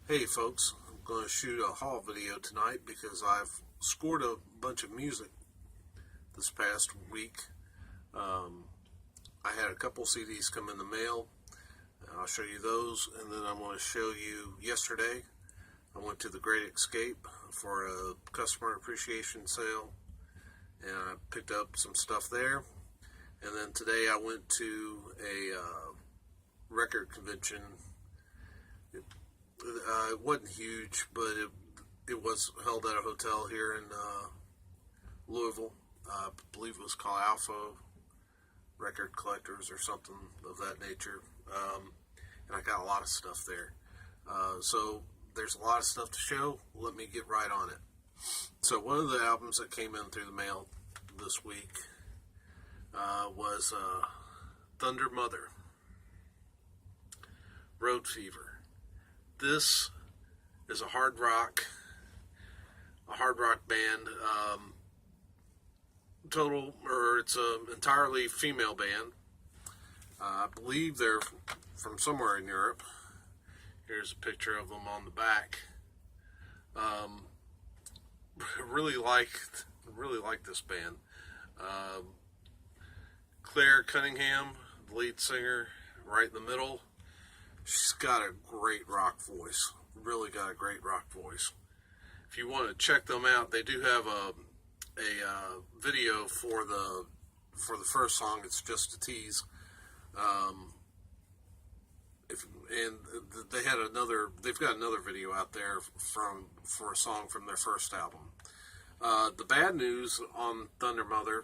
Hey folks, I'm going to shoot a haul video tonight because I've scored a bunch of music this past week. I had a couple CDs come in the mail. I'll show you those, and then I'm going to show you yesterday. I went to the Great Escape for a customer appreciation sale, and I picked up some stuff there. And then today I went to a record convention. It wasn't huge, but it was held at a hotel here in Louisville. I believe it was called Alpha Record Collectors or something of that nature. And I got a lot of stuff there. So there's a lot of stuff to show. Let me get right on it. So one of the albums that came in through the mail this week was Thunder Mother, Road Fever. This is a hard rock band. It's an entirely female band. I believe they're from somewhere in Europe. Here's a picture of them on the back. Really like this band. Claire Cunningham, the lead singer, right in the middle. She's got a great rock voice. Really got a great rock voice. If you want to check them out, they do have a video for the first song. It's Just a Tease. They've got another video out there for a song from their first album. The bad news on Thunder Mother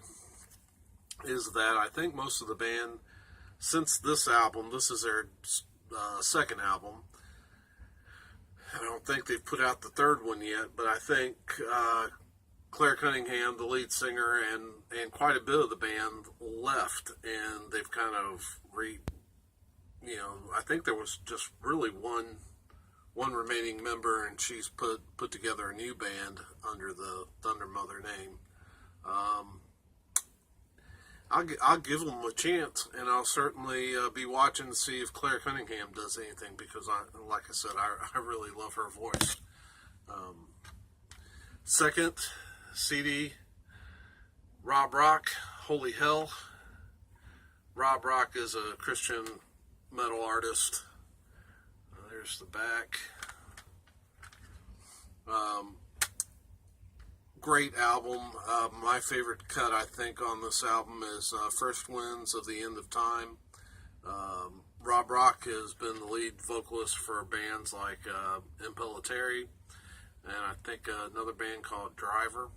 is that I think most of the band, since this album, this is their second album. I don't think they've put out the third one yet, but I think Claire Cunningham, the lead singer, and quite a bit of the band left, and they've kind of I think there was just really one remaining member, and she's put together a new band under the Thunder Mother name. I'll give them a chance, and I'll certainly be watching to see if Claire Cunningham does anything, because like I said, I really love her voice. Second CD, Rob Rock, Holy Hell. Rob Rock is a Christian metal artist. There's the back. Great album. My favorite cut, I think, on this album is First Winds of the End of Time. Rob Rock has been the lead vocalist for bands like Impellitteri, and I think another band called Driver.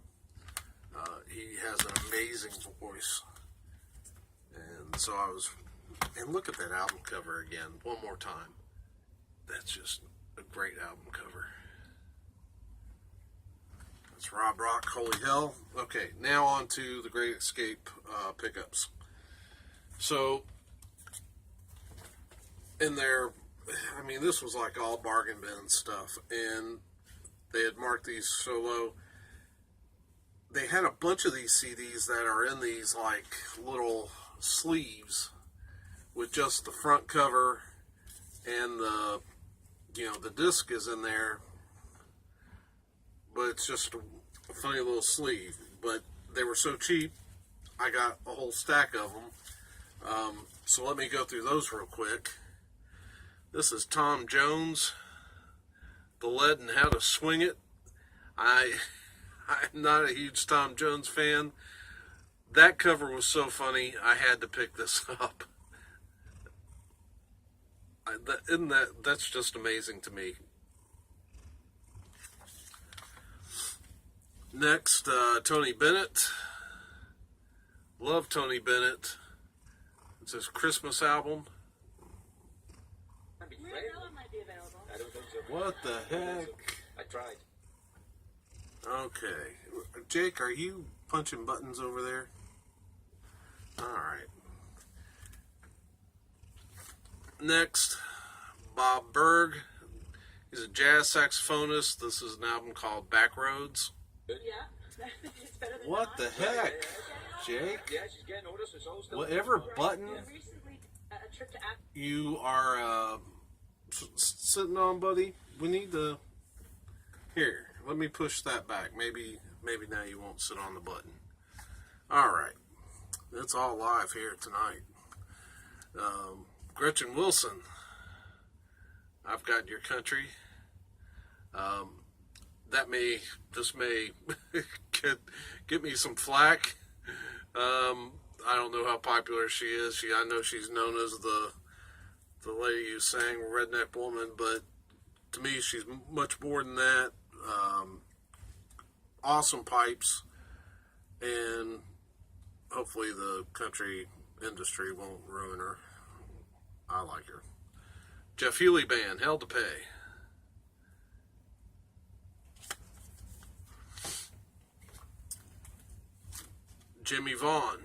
He has an amazing voice. And look at that album cover again, one more time. That's just a great album cover. That's Rob Rock, Holy Hell. Okay, now on to the Great Escape pickups. So, in there, this was like all bargain bin stuff, and they had marked these so low. They had a bunch of these CDs that are in these like little sleeves with just the front cover, and the disc is in there, but it's just a funny little sleeve. But they were so cheap, I got a whole stack of them. So let me go through those real quick. This is Tom Jones, The Lead and How to Swing It. I'm not a huge Tom Jones fan. That cover was so funny, I had to pick this up. That's just amazing to me. Next, Tony Bennett. Love Tony Bennett. It's his Christmas album. What the heck? I tried. Okay. Jake, are you punching buttons over there? Alright. Next, Bob Berg. He's a jazz saxophonist. This is an album called Backroads. Yeah. It's better than What the heck, Jake? Yeah, she's getting older, so it's always Whatever button Recently, a trip to you are sitting on, buddy? We need to. Here, let me push that back. Maybe now you won't sit on the button. All right, it's all live here tonight. Gretchen Wilson, I've Got Your Country. This may get me some flack. I don't know how popular she is. I know she's known as the lady who sang Redneck Woman, but to me, she's much more than that. Awesome pipes, and hopefully the country industry won't ruin her. I like her. Jeff Healey Band, Hell to Pay. Jimmy Vaughn,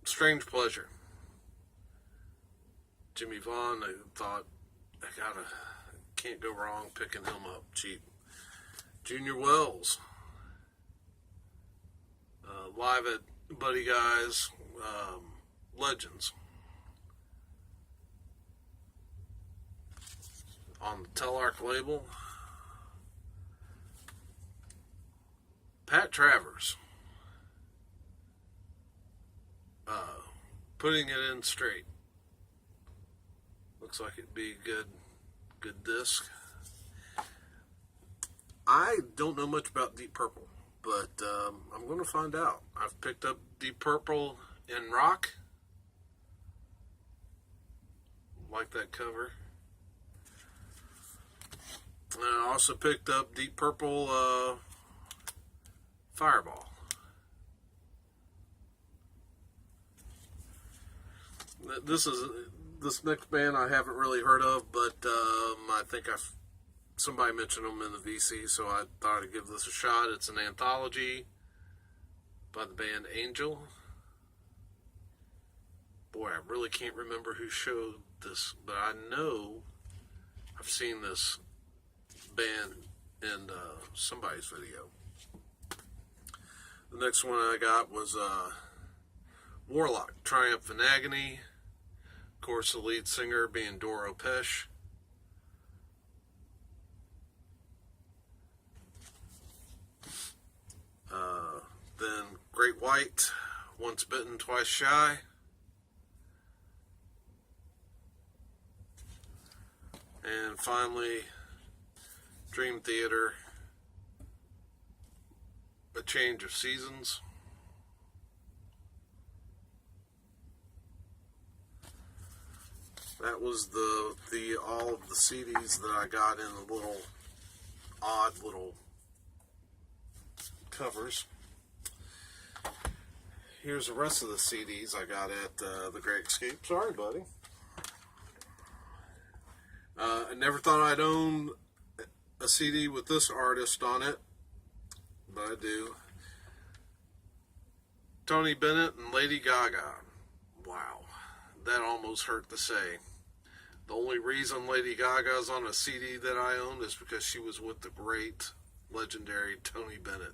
Strange Pleasure. Jimmy Vaughn, I thought, can't go wrong picking him up cheap. Junior Wells, live at Buddy Guy's, Legends. On the Telarc label, Pat Travers, Putting It In Straight. Looks like it'd be a good disc. I don't know much about Deep Purple, but I'm going to find out. I've picked up Deep Purple in rock. Like that cover. And I also picked up Deep Purple Fireball. This next band I haven't really heard of, but I think somebody mentioned them in the VC, so I thought I'd give this a shot. It's an anthology by the band Angel. Boy, I really can't remember who showed this, but I know I've seen this band in somebody's video. The next one I got was Warlock, Triumph and Agony. Of course, the lead singer being Doro Pesch. Then Great White, Once Bitten, Twice Shy. And finally, Dream Theater, A Change of Seasons. That was all of the CDs that I got in the odd little covers. Here's the rest of the CDs I got at The Great Escape. Sorry, buddy. I never thought I'd own a CD with this artist on it, but I do. Tony Bennett and Lady Gaga. Wow, that almost hurt to say. The only reason Lady Gaga's on a CD that I own is because she was with the great, legendary Tony Bennett.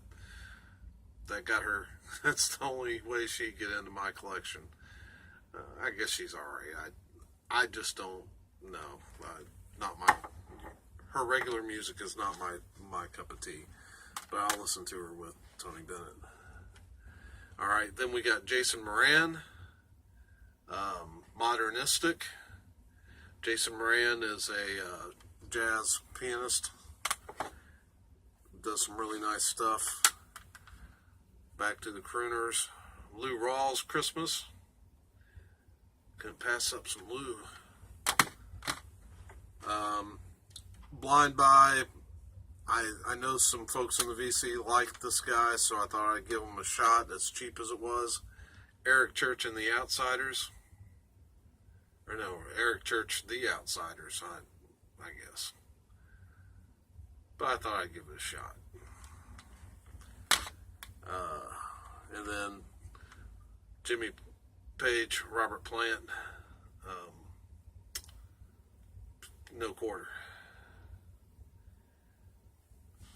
That got her. That's the only way she'd get into my collection. I guess she's alright. I just don't know. Her regular music is not my cup of tea, but I'll listen to her with Tony Bennett. All right, then we got Jason Moran, Modernistic. Jason Moran is a jazz pianist. Does some really nice stuff. Back to the Crooners. Lou Rawls, Christmas. Gonna pass up some Lou. Blind Buy. I know some folks in the VC like this guy, so I thought I'd give him a shot, as cheap as it was. Eric Church and the Outsiders. Or no, Eric Church, The Outsiders, I guess. But I thought I'd give it a shot. And then Jimmy Page, Robert Plant, No Quarter.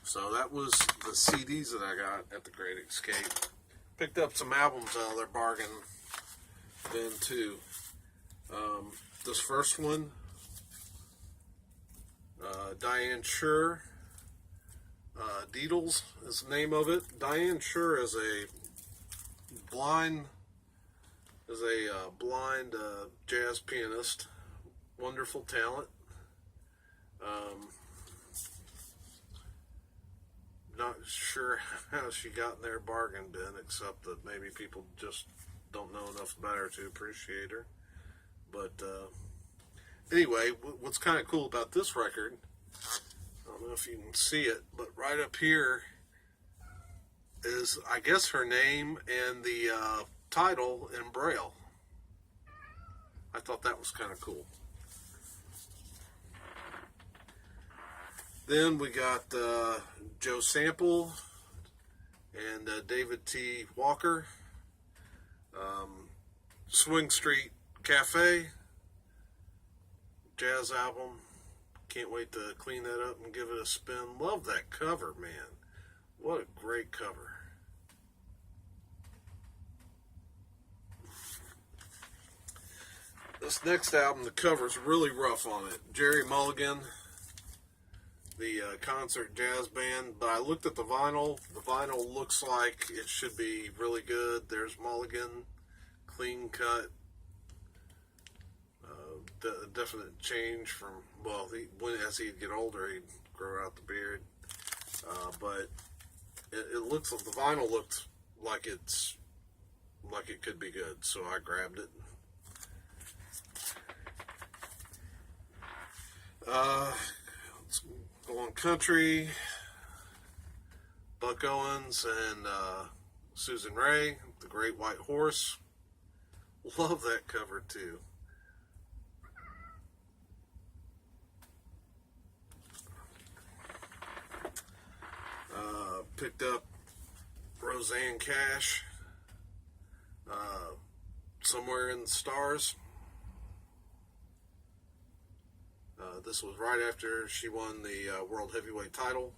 So that was the CDs that I got at The Great Escape. Picked up some albums out of their bargain then too. This first one, Diane Shure, Deedles is the name of it. Diane Shure is a blind jazz pianist, wonderful talent. Not sure how she got in their bargain bin, except that maybe people just don't know enough about her to appreciate her. But anyway, what's kind of cool about this record, I don't know if you can see it, but right up here is, I guess, her name and the title in Braille. I thought that was kind of cool. Then we got Joe Sample and David T. Walker, Swing Street Cafe jazz album. Can't wait to clean that up and give it a spin. Love that cover, man. What a great cover. This next album, the cover's really rough on it. Jerry Mulligan, the concert jazz band. But I looked at the vinyl. The vinyl looks like it should be really good. There's Mulligan, clean cut. Definite change from, well, as he'd get older, he'd grow out the beard. But it looks like the vinyl looked like it could be good, so I grabbed it. Let's go on country. Buck Owens and Susan Rae, The Great White Horse. Love that cover too. Picked up Rosanne Cash, Somewhere in the Stars. This was right after she won the World Heavyweight title.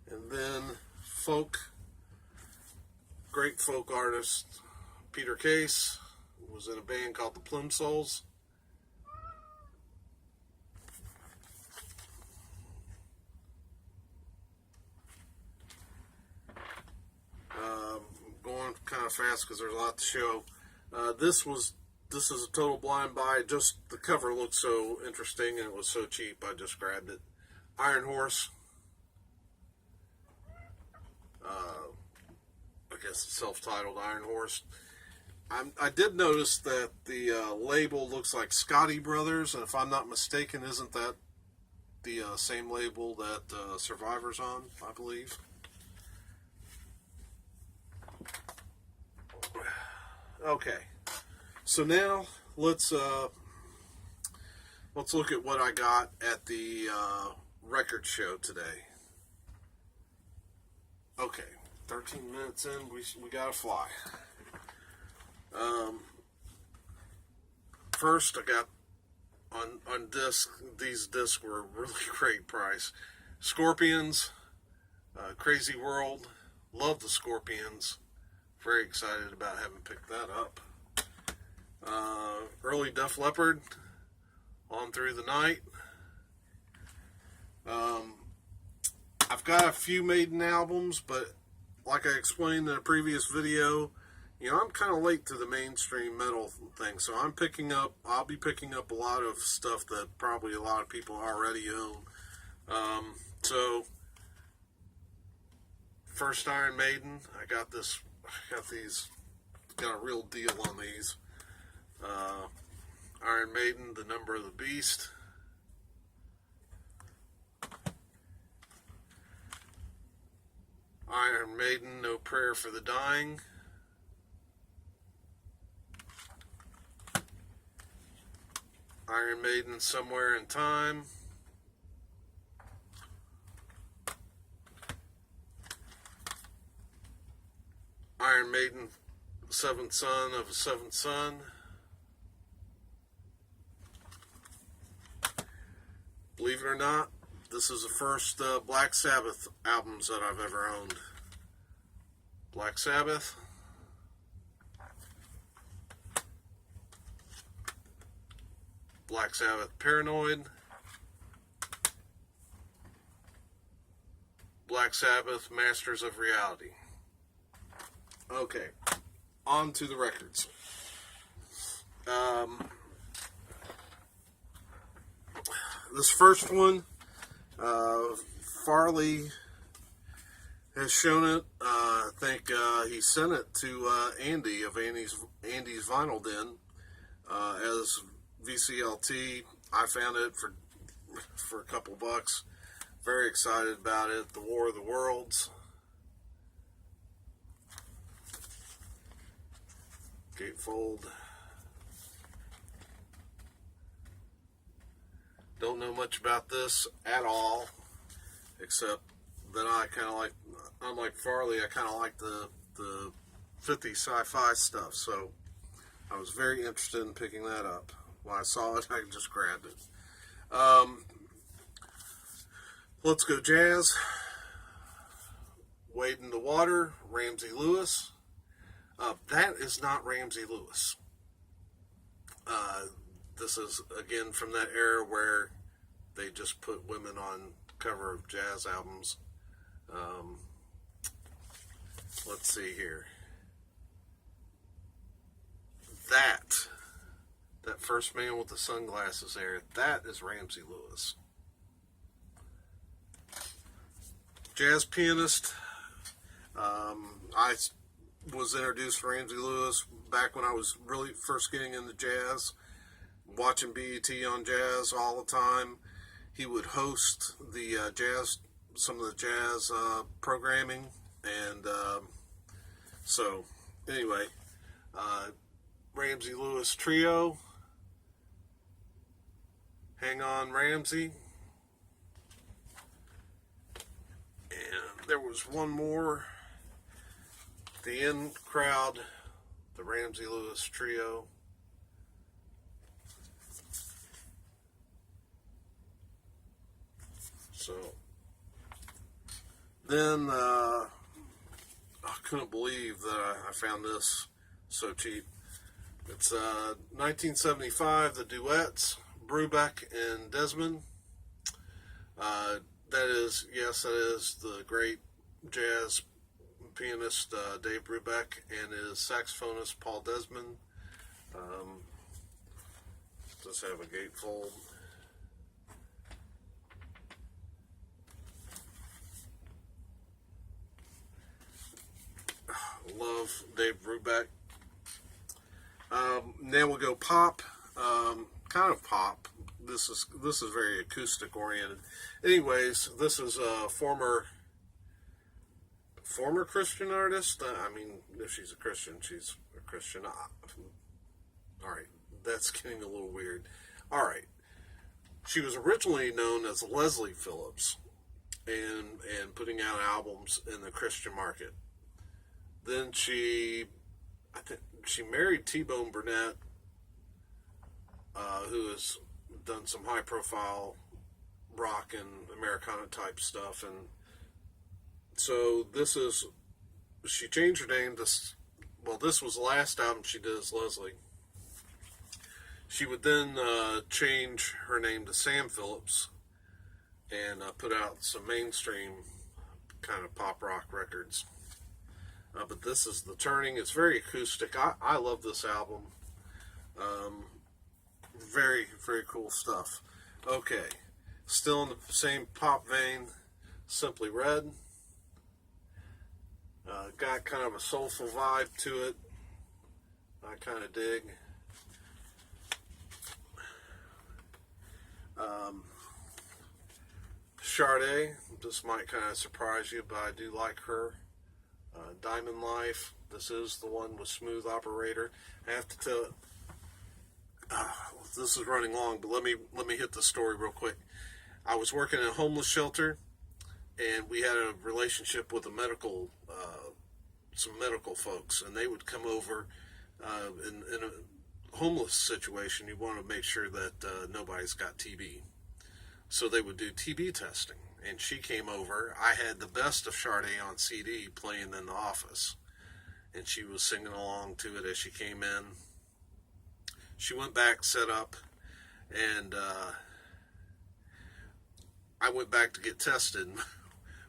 And then great folk artist, Peter Case, was in a band called the Plimsouls. Going kind of fast because there's a lot to show. This is a total blind buy. Just the cover looked so interesting and it was so cheap, I just grabbed it. Iron Horse. I guess it's self-titled Iron Horse. I did notice that the label looks like Scotty Brothers, and if I'm not mistaken, isn't that the same label that Survivor's on, I believe? Okay, so now let's look at what I got at the record show today. Okay, 13 minutes in, we gotta fly. First, I got on disc. These discs were a really great price. Scorpions, Crazy World. Love the Scorpions. Very excited about having picked that up. Early Def Leppard, On Through the Night. I've got a few Maiden albums, but like I explained in a previous video, I'm kind of late to the mainstream metal thing, so I'll be picking up a lot of stuff that probably a lot of people already own. So, first Iron Maiden, I got a real deal on these. Iron Maiden, The Number of the Beast. Iron Maiden, No Prayer for the Dying. Iron Maiden, Somewhere in Time. Iron Maiden, Seventh Son of a Seventh Son. Believe it or not, This is the first Black Sabbath albums that I've ever owned. Black Sabbath. Black Sabbath Paranoid. Black Sabbath Masters of Reality. Okay, on to the records. This first one, Farley has shown it. I think he sent it to Andy of Andy's Vinyl Den as VCLT. I found it for a couple bucks. Very excited about it. The War of the Worlds. Gatefold. Don't know much about this at all, except that I kind of like, unlike Farley, I kind of like the 50s sci-fi stuff, so I was very interested in picking that up. When I saw it, I just grabbed it. Let's Go Jazz, Wade in the Water, Ramsey Lewis. That is not Ramsey Lewis. This is, again, from that era where they just put women on cover of jazz albums. Let's see here. That first man with the sunglasses there, that is Ramsey Lewis. Jazz pianist. I was introduced to Ramsey Lewis back when I was really first getting into jazz, watching BET on jazz all the time. He would host the some of the jazz programming, and so anyway, Ramsey Lewis Trio, Hang On Ramsey, and there was one more. The In Crowd, the Ramsey Lewis Trio. So then I couldn't believe that I found this so cheap. It's 1975, the duets, Brubeck and Desmond. That is the great jazz pianist Dave Brubeck and his saxophonist Paul Desmond. Does have a gatefold. Love Dave Brubeck. Now we'll go pop. Kind of pop. This is very acoustic oriented. Anyways, this is a former Christian artist. I mean, if she's a Christian, she's a Christian. All right, that's getting a little weird. All right, she was originally known as Leslie Phillips, and putting out albums in the Christian market. Then I think she married T-Bone Burnett, who has done some high-profile rock and Americana type stuff, and so she changed her name to, this was the last album she did as Leslie. She would then change her name to Sam Phillips and put out some mainstream kind of pop rock records. But this is The Turning. It's very acoustic. I love this album. Very, very cool stuff. Okay. Still in the same pop vein, Simply Red. Got kind of a soulful vibe to it. I kind of dig. Sade. This might kind of surprise you, but I do like her. Diamond Life. This is the one with Smooth Operator. I have to tell. This is running long, but let me hit the story real quick. I was working in a homeless shelter, and we had a relationship with some medical folks, and they would come over in a homeless situation. You want to make sure that nobody's got TB. So they would do TB testing. And she came over. I had the best of Sade on CD playing in the office. And she was singing along to it as she came in. She went back, set up, and I went back to get tested.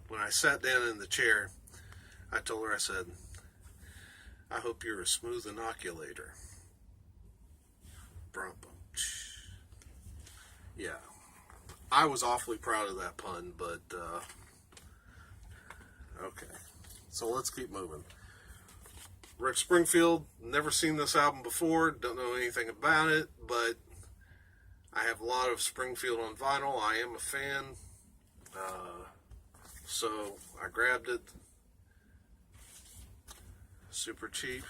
When I sat down in the chair, I told her, I said, I hope you're a smooth inoculator. Yeah. I was awfully proud of that pun, but okay. So let's keep moving. Rick Springfield, never seen this album before, don't know anything about it, but I have a lot of Springfield on vinyl. I am a fan, so I grabbed it. Super cheap.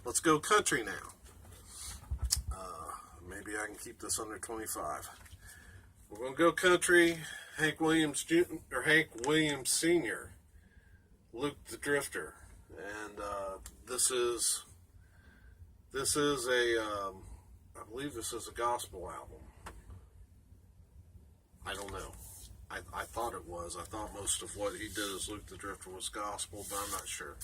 Let's go country now. Maybe I can keep this under 25. We're going to go country. Hank Williams Jr. or Hank Williams Sr. Luke the Drifter. And this is a I believe this is a gospel album. I don't know. I thought it was. I thought most of what he did as Luke the Drifter was gospel, but I'm not sure.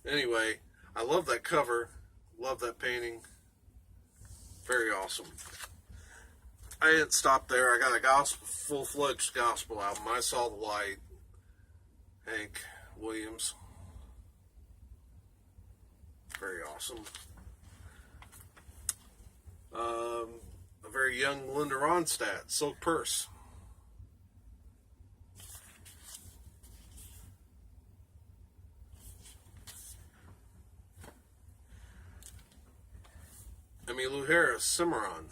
Anyway, I love that cover. Love that painting. Very awesome. I didn't stop there. I got a gospel, full-fledged gospel album. I Saw the Light. Hank Williams. Very awesome. A very young Linda Ronstadt, Silk Purse. Emmylou Harris, Cimarron.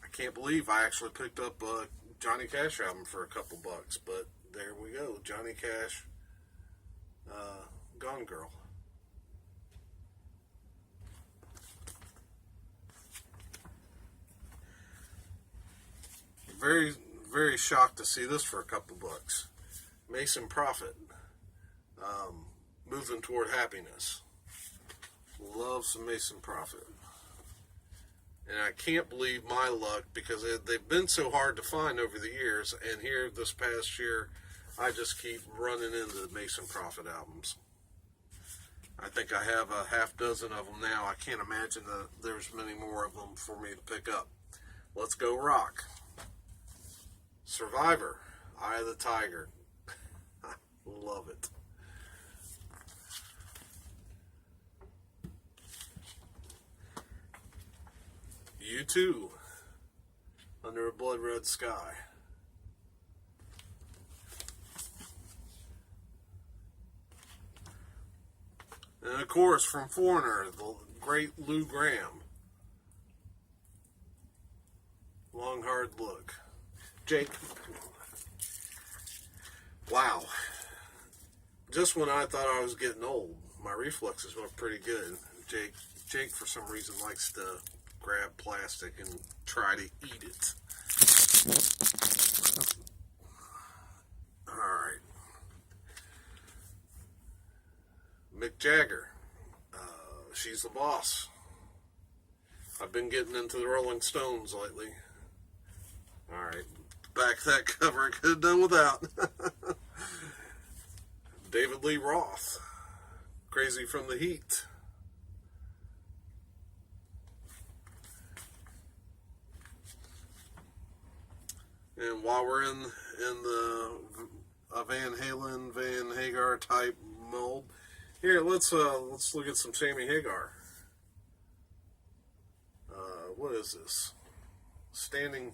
I can't believe I actually picked up a Johnny Cash album for a couple bucks, but there we go. Johnny Cash, Gone Girl. Very, very shocked to see this for a couple bucks. Mason Prophet, Moving Toward Happiness. Love some Mason Prophet. And I can't believe my luck, because they've been so hard to find over the years, and here this past year I just keep running into the Mason Prophet albums. I think I have a half dozen of them now. I can't imagine that there's many more of them for me to pick up. Let's go rock. Survivor, Eye of the Tiger. Love it. U2, Under a Blood Red Sky. And of course, from Foreigner, the great Lou Gramm. Long Hard Look. Jake. Wow. Just when I thought I was getting old, my reflexes went pretty good. Jake for some reason likes to grab plastic and try to eat it. Alright. Mick Jagger. She's the Boss. I've been getting into the Rolling Stones lately. Alright. Back that cover I could have done without. David Lee Roth. Crazy from the Heat. And while we're in the Van Halen, Van Hagar type mold, here let's look at some Sammy Hagar. What is this? Standing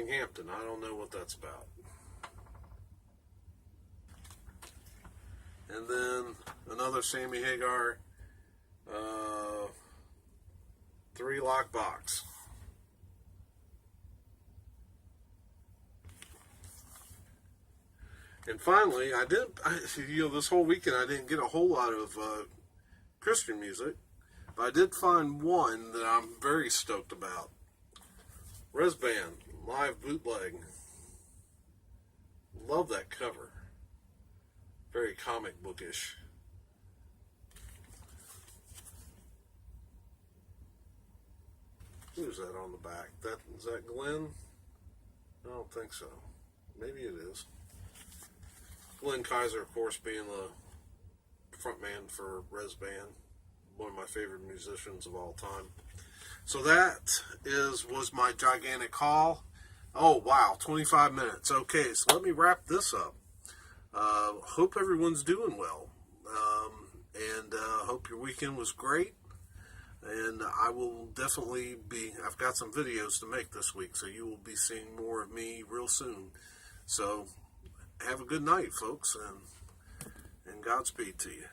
Hampton. I don't know what that's about. And then another Sammy Hagar 3-lock box. And finally, this whole weekend I didn't get a whole lot of Christian music, but I did find one that I'm very stoked about. Resband, live bootleg. love that cover. Very comic bookish. Who's that on the back? Is that Glenn? I don't think so. Maybe it is. Glenn Kaiser, of course, being the frontman for Rez Band, one of my favorite musicians of all time. So that was my gigantic haul. Oh wow, 25 minutes. Okay, so let me wrap this up. Hope everyone's doing well, and hope your weekend was great. And I will definitely I've got some videos to make this week, so you will be seeing more of me real soon. So have a good night, folks, and Godspeed to you.